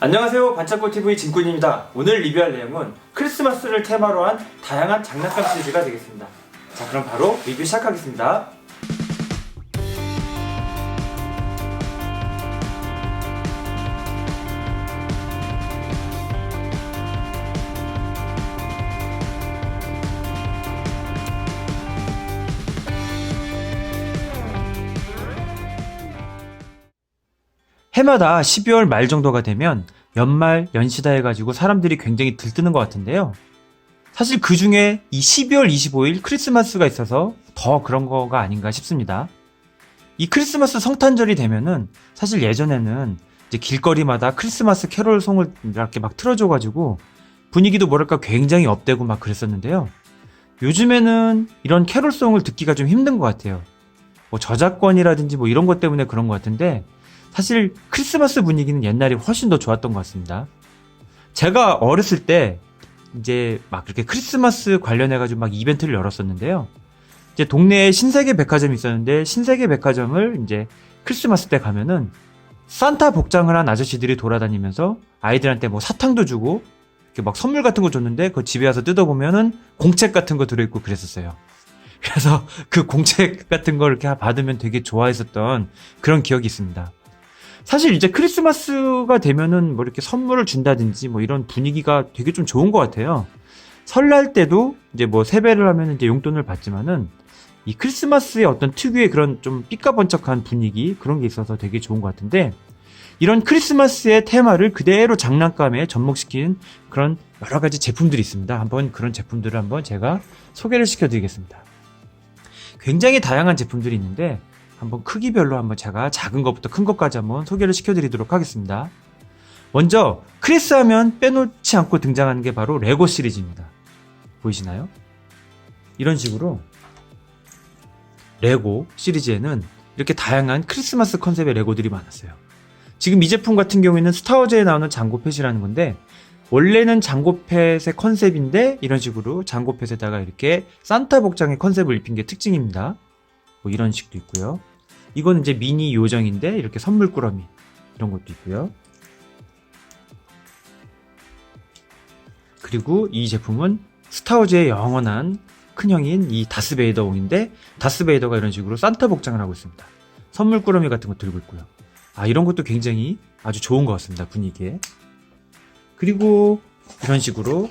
안녕하세요, 반짝골TV 진꾼입니다. 오늘 리뷰할 내용은 크리스마스를 테마로 한 다양한 장난감 시리즈가 되겠습니다. 자, 그럼 바로 리뷰 시작하겠습니다. 해마다 12월 말 정도가 되면 연말, 연시다 해가지고 사람들이 굉장히 들뜨는 것 같은데요. 사실 그 중에 이 12월 25일 크리스마스가 있어서 더 그런 거가 아닌가 싶습니다. 이 크리스마스 성탄절이 되면은 사실 예전에는 이제 길거리마다 크리스마스 캐롤송을 이렇게 막 틀어줘가지고 분위기도 뭐랄까 굉장히 업되고 막 그랬었는데요. 요즘에는 이런 캐롤송을 듣기가 좀 힘든 것 같아요. 뭐 저작권이라든지 뭐 이런 것 때문에 그런 것 같은데 사실 크리스마스 분위기는 옛날이 훨씬 더 좋았던 것 같습니다. 제가 어렸을 때 이제 막 이렇게 크리스마스 관련해가지고 막 이벤트를 열었었는데요. 이제 동네에 신세계 백화점이 있었는데 신세계 백화점을 이제 크리스마스 때 가면은 산타 복장을 한 아저씨들이 돌아다니면서 아이들한테 뭐 사탕도 주고 이렇게 막 선물 같은 거 줬는데 그 집에 와서 뜯어보면은 공책 같은 거 들어있고 그랬었어요. 그래서 그 공책 같은 걸 이렇게 받으면 되게 좋아했었던 그런 기억이 있습니다. 사실 이제 크리스마스가 되면은 뭐 이렇게 선물을 준다든지 뭐 이런 분위기가 되게 좀 좋은 것 같아요. 설날 때도 이제 뭐 세배를 하면 이제 용돈을 받지만은 이 크리스마스의 어떤 특유의 그런 좀 삐까번쩍한 분위기 그런 게 있어서 되게 좋은 것 같은데 이런 크리스마스의 테마를 그대로 장난감에 접목시킨 그런 여러 가지 제품들이 있습니다. 한번 그런 제품들을 한번 제가 소개를 시켜드리겠습니다. 굉장히 다양한 제품들이 있는데 한번 크기별로 한번 제가 작은 것부터 큰 것까지 한번 소개를 시켜드리도록 하겠습니다. 먼저 크리스 하면 빼놓지 않고 등장하는 게 바로 레고 시리즈입니다. 보이시나요? 이런 식으로 레고 시리즈에는 이렇게 다양한 크리스마스 컨셉의 레고들이 많았어요. 지금 이 제품 같은 경우에는 스타워즈에 나오는 장고펫이라는 건데 원래는 장고펫의 컨셉인데 이런 식으로 장고펫에다가 이렇게 산타 복장의 컨셉을 입힌 게 특징입니다. 뭐 이런 식도 있고요. 이거는 이제 미니 요정인데 이렇게 선물 꾸러미 이런 것도 있고요. 그리고 이 제품은 스타워즈의 영원한 큰형인 이 다스베이더옹인데 다스베이더가 이런 식으로 산타 복장을 하고 있습니다. 선물 꾸러미 같은 거 들고 있고요. 이런 것도 굉장히 아주 좋은 것 같습니다. 분위기에. 그리고 이런 식으로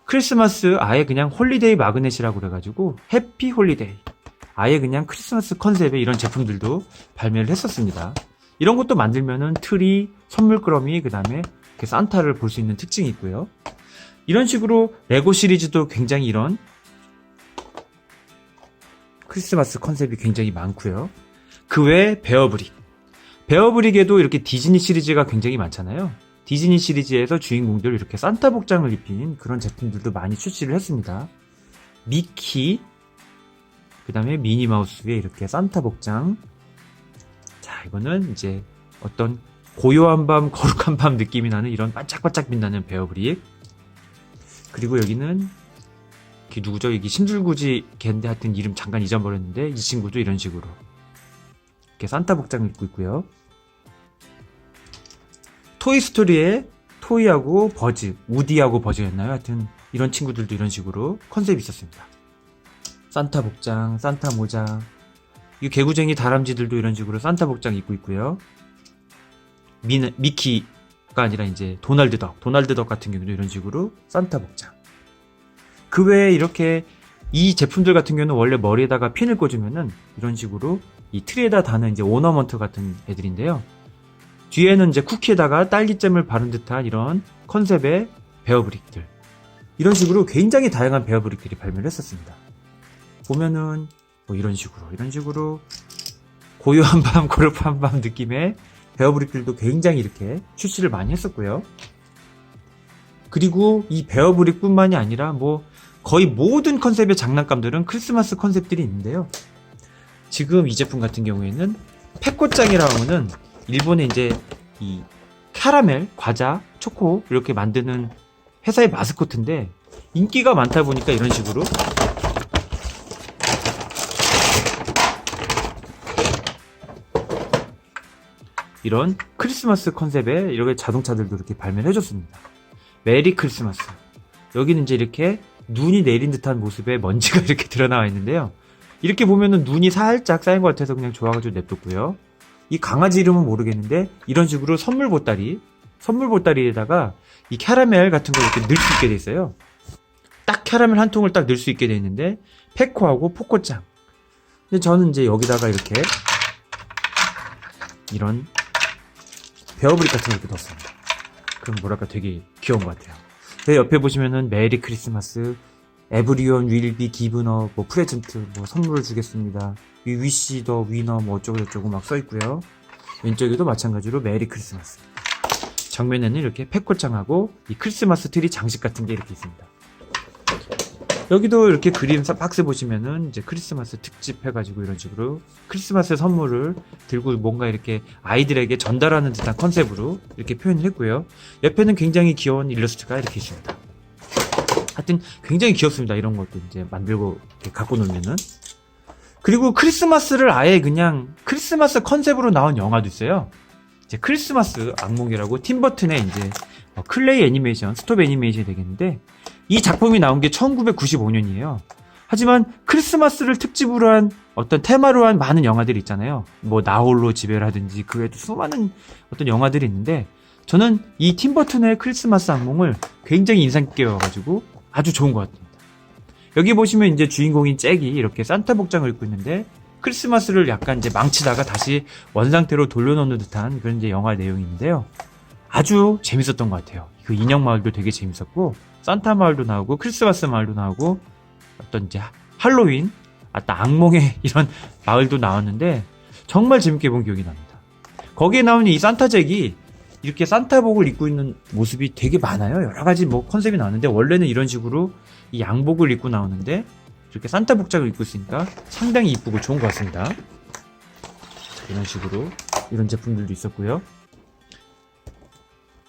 크리스마스 아예 그냥 홀리데이 마그넷이라고 그래가지고 해피 홀리데이 아예 그냥 크리스마스 컨셉의 이런 제품들도 발매를 했었습니다. 이런 것도 만들면은 트리, 선물 꾸러미, 그 다음에 산타를 볼 수 있는 특징이 있고요. 이런 식으로 레고 시리즈도 굉장히 이런 크리스마스 컨셉이 굉장히 많고요. 그 외에 베어브릭. 베어브릭에도 이렇게 디즈니 시리즈가 굉장히 많잖아요. 디즈니 시리즈에서 주인공들 이렇게 산타 복장을 입힌 그런 제품들도 많이 출시를 했습니다. 미키, 그 다음에 미니마우스 위에 이렇게 산타 복장. 자, 이거는 이제 어떤 고요한 밤, 거룩한 밤 느낌이 나는 이런 반짝반짝 빛나는 베어브릭. 그리고 여기는 이게 누구죠? 여기 심술구지 걔인데 하여튼 이름 잠깐 잊어버렸는데 이 친구도 이런 식으로 이렇게 산타 복장을 입고 있고요. 토이스토리의 토이하고 버즈, 우디하고 버즈였나요? 하여튼 이런 친구들도 이런 식으로 컨셉이 있었습니다. 산타 복장, 산타 모자. 이 개구쟁이 다람쥐들도 이런 식으로 산타 복장 입고 있고요. 미키가 아니라 이제 도날드 덕 같은 경우도 이런 식으로 산타 복장. 그 외에 이렇게 이 제품들 같은 경우는 원래 머리에다가 핀을 꽂으면은 이런 식으로 이 트리에다 다는 이제 오너먼트 같은 애들인데요. 뒤에는 이제 쿠키에다가 딸기잼을 바른 듯한 이런 컨셉의 베어브릭들. 이런 식으로 굉장히 다양한 베어브릭들이 발매를 했었습니다. 보면은 뭐 이런 식으로 고요한 밤, 고급한 밤 느낌의 베어브릭들도 굉장히 이렇게 출시를 많이 했었고요. 그리고 이 베어브릭뿐만이 아니라 뭐 거의 모든 컨셉의 장난감들은 크리스마스 컨셉들이 있는데요. 지금 이 제품 같은 경우에는 페코짱이라고 하면은 일본의 이제 이 카라멜, 과자, 초코 이렇게 만드는 회사의 마스코트인데 인기가 많다 보니까 이런 식으로 이런 크리스마스 컨셉의 이렇게 자동차들도 이렇게 발매를 해줬습니다. 메리 크리스마스. 여기는 이제 이렇게 눈이 내린 듯한 모습의 먼지가 이렇게 드러나와 있는데요. 이렇게 보면은 눈이 살짝 쌓인 것 같아서 그냥 좋아가지고 냅뒀고요. 이 강아지 이름은 모르겠는데 이런 식으로 선물 보따리에다가 이 캐러멜 같은 걸 이렇게 넣을 수 있게 돼 있어요. 딱 캐러멜 한 통을 딱 넣을 수 있게 돼 있는데 페코하고 포코짱. 근데 저는 이제 여기다가 이렇게 이런 베어브릭 같은 걸 이렇게 넣었습니다. 그럼 뭐랄까 되게 귀여운 것 같아요. 옆에 보시면은 메리 크리스마스, 에브리온 윌 비 기븐 어 뭐 프레젠트 뭐 선물을 주겠습니다. 위 위시 더 위너 뭐 어쩌고 저쩌고 막 써있고요. 왼쪽에도 마찬가지로 메리 크리스마스. 정면에는 이렇게 페코짱하고 이 크리스마스 트리 장식 같은 게 이렇게 있습니다. 여기도 이렇게 그림 박스 보시면은 이제 크리스마스 특집 해가지고 이런 식으로 크리스마스 선물을 들고 뭔가 이렇게 아이들에게 전달하는 듯한 컨셉으로 이렇게 표현을 했고요. 옆에는 굉장히 귀여운 일러스트가 이렇게 있습니다. 하여튼 굉장히 귀엽습니다. 이런 것도 이제 만들고 이렇게 갖고 놀면은. 그리고 크리스마스를 아예 그냥 크리스마스 컨셉으로 나온 영화도 있어요. 이제 크리스마스 악몽이라고 팀버튼의 이제 클레이 애니메이션, 스톱 애니메이션이 되겠는데 이 작품이 나온 게 1995년이에요. 하지만 크리스마스를 특집으로 한 어떤 테마로 한 많은 영화들이 있잖아요. 뭐 나홀로 집에라든지 그 외에도 수많은 어떤 영화들이 있는데 저는 이 팀버튼의 크리스마스 악몽을 굉장히 인상 깊게 봐가지고 아주 좋은 것 같습니다. 여기 보시면 이제 주인공인 잭이 이렇게 산타 복장을 입고 있는데 크리스마스를 약간 이제 망치다가 다시 원상태로 돌려놓는 듯한 그런 이제 영화 내용이 있는데요. 아주 재밌었던 것 같아요. 그 인형 마을도 되게 재밌었고 산타 마을도 나오고 크리스마스 마을도 나오고 어떤 이제 할로윈, 악몽의 이런 마을도 나왔는데 정말 재밌게 본 기억이 납니다. 거기에 나오는 이 산타 잭이 이렇게 산타복을 입고 있는 모습이 되게 많아요. 여러 가지 뭐 컨셉이 나왔는데 원래는 이런 식으로 이 양복을 입고 나오는데 이렇게 산타 복장을 입고 있으니까 상당히 이쁘고 좋은 것 같습니다. 이런 식으로 이런 제품들도 있었고요.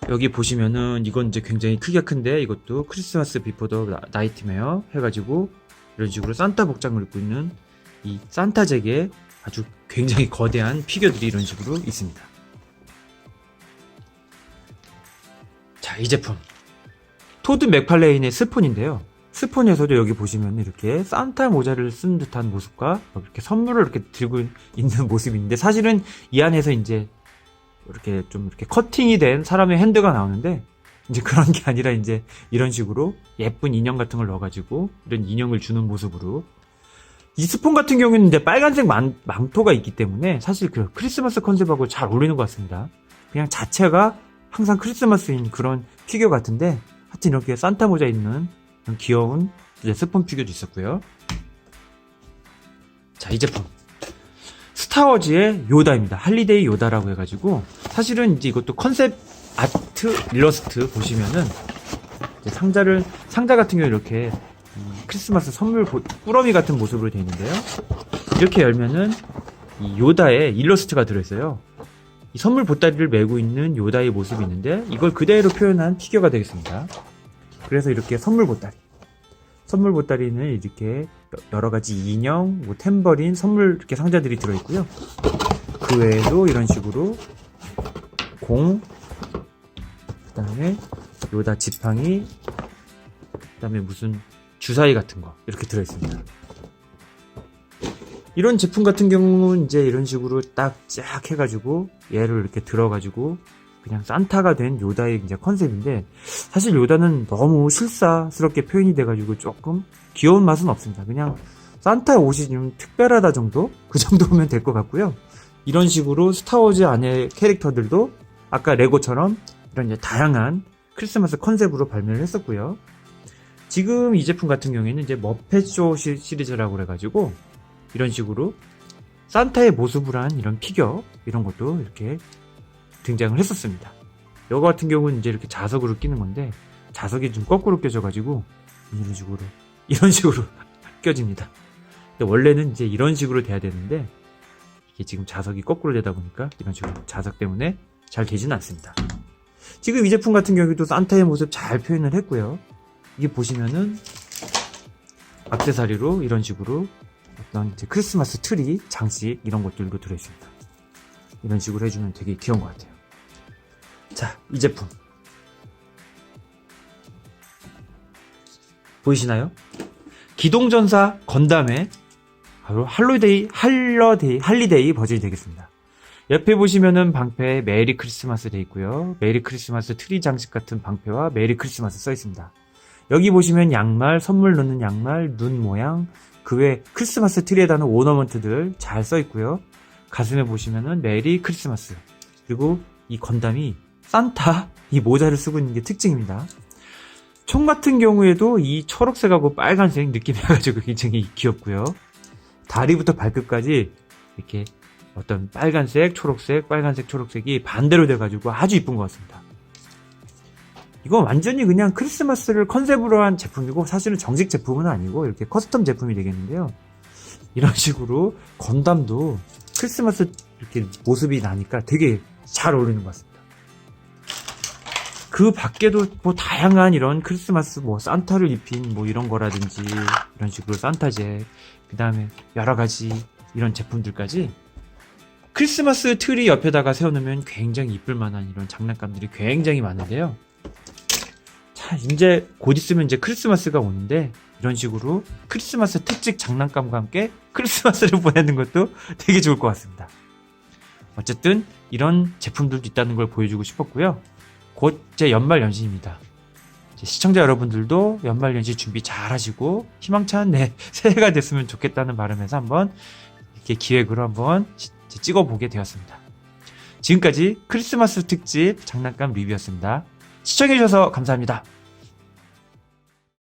여기 보시면은 이건 이제 굉장히 크기가 큰데 이것도 크리스마스 비포 더 나이트메어 해가지고 이런 식으로 산타 복장을 입고 있는 이 산타 잭의 아주 굉장히 거대한 피규어들이 이런 식으로 있습니다. 자, 이 제품 토드 맥팔레인의 스폰인데요. 스폰에서도 여기 보시면 이렇게 산타 모자를 쓴 듯한 모습과 이렇게 선물을 이렇게 들고 있는 모습이 있는데 사실은 이 안에서 이제 이렇게 좀 이렇게 커팅이 된 사람의 핸드가 나오는데 이제 그런 게 아니라 이제 이런 식으로 예쁜 인형 같은 걸 넣어가지고 이런 인형을 주는 모습으로 이 스폰 같은 경우는 이제 빨간색 망토가 있기 때문에 사실 그 크리스마스 컨셉하고 잘 어울리는 것 같습니다. 그냥 자체가 항상 크리스마스인 그런 피규어 같은데 하여튼 이렇게 산타 모자 있는 귀여운 이제 스폰 피규어도 있었고요. 자, 이 제품 스타워즈의 요다입니다. 할리데이 요다라고 해가지고 사실은 이제 이것도 컨셉 아트 일러스트 보시면은 이제 상자 같은 경우 이렇게 크리스마스 선물 꾸러미 같은 모습으로 되어 있는데요. 이렇게 열면은 이 요다의 일러스트가 들어있어요. 이 선물 보따리를 메고 있는 요다의 모습이 있는데 이걸 그대로 표현한 피규어가 되겠습니다. 그래서 이렇게 선물 보따리는 이렇게 여러가지 인형, 뭐 탬버린, 선물 이렇게 상자들이 들어있고요. 그 외에도 이런 식으로 공, 그 다음에 요다 지팡이, 그 다음에 무슨 주사위 같은 거 이렇게 들어있습니다. 이런 제품 같은 경우는 이제 이런 식으로 딱 쫙 해가지고 얘를 이렇게 들어가지고 그냥 산타가 된 요다의 이제 컨셉인데 사실 요다는 너무 실사스럽게 표현이 돼가지고 조금 귀여운 맛은 없습니다. 그냥 산타 옷이 좀 특별하다 정도? 그 정도면 될 것 같고요. 이런 식으로 스타워즈 안에 캐릭터들도 아까 레고처럼 이런 이제 다양한 크리스마스 컨셉으로 발매를 했었고요. 지금 이 제품 같은 경우에는 이제 머펫쇼 시리즈라고 그래가지고 이런 식으로 산타의 모습을 한 이런 피규어 이런 것도 이렇게 등장을 했었습니다. 이거 같은 경우는 이제 이렇게 자석으로 끼는 건데 자석이 좀 거꾸로 껴져가지고 이런 식으로 껴집니다. 근데 원래는 이제 이런 식으로 돼야 되는데 이게 지금 자석이 거꾸로 되다 보니까 이런 식으로 자석 때문에 잘 되지는 않습니다. 지금 이 제품 같은 경우도 산타의 모습 잘 표현을 했고요. 이게 보시면은 액세서리로 이런 식으로 어떤 이제 크리스마스 트리 장식 이런 것들도 들어있습니다. 이런 식으로 해주면 되게 귀여운 것 같아요. 자, 이 제품 보이시나요? 기동전사 건담의 바로 할리데이 버전이 되겠습니다. 옆에 보시면은 방패에 메리 크리스마스 되어 있고요. 메리 크리스마스 트리 장식 같은 방패와 메리 크리스마스 써 있습니다. 여기 보시면 양말, 선물 넣는 양말, 눈 모양, 그 외 크리스마스 트리에 다는 오너먼트들 잘 써 있고요. 가슴에 보시면은 메리 크리스마스, 그리고 이 건담이 산타 이 모자를 쓰고 있는 게 특징입니다. 총 같은 경우에도 이 초록색하고 빨간색 느낌이 나가지고 굉장히 귀엽고요. 다리부터 발끝까지 이렇게 어떤 빨간색, 초록색, 빨간색, 초록색이 반대로 돼가지고 아주 이쁜 것 같습니다. 이건 완전히 그냥 크리스마스를 컨셉으로 한 제품이고 사실은 정식 제품은 아니고 이렇게 커스텀 제품이 되겠는데요. 이런 식으로 건담도 크리스마스 이렇게 모습이 나니까 되게 잘 어울리는 것 같습니다. 그 밖에도 뭐 다양한 이런 크리스마스 뭐 산타를 입힌 뭐 이런 거라든지 이런 식으로 산타제, 그 다음에 여러 가지 이런 제품들까지 크리스마스 트리 옆에다가 세워놓으면 굉장히 이쁠 만한 이런 장난감들이 굉장히 많은데요. 자, 이제 곧 있으면 이제 크리스마스가 오는데 이런 식으로 크리스마스 특집 장난감과 함께 크리스마스를 보내는 것도 되게 좋을 것 같습니다. 어쨌든 이런 제품들도 있다는 걸 보여주고 싶었고요. 곧 제 연말연시입니다. 시청자 여러분들도 연말연시 준비 잘 하시고 희망찬 새해가 됐으면 좋겠다는 바람에서 한번 이렇게 기획으로 한번 찍어보게 되었습니다. 지금까지 크리스마스 특집 장난감 리뷰였습니다. 시청해주셔서 감사합니다.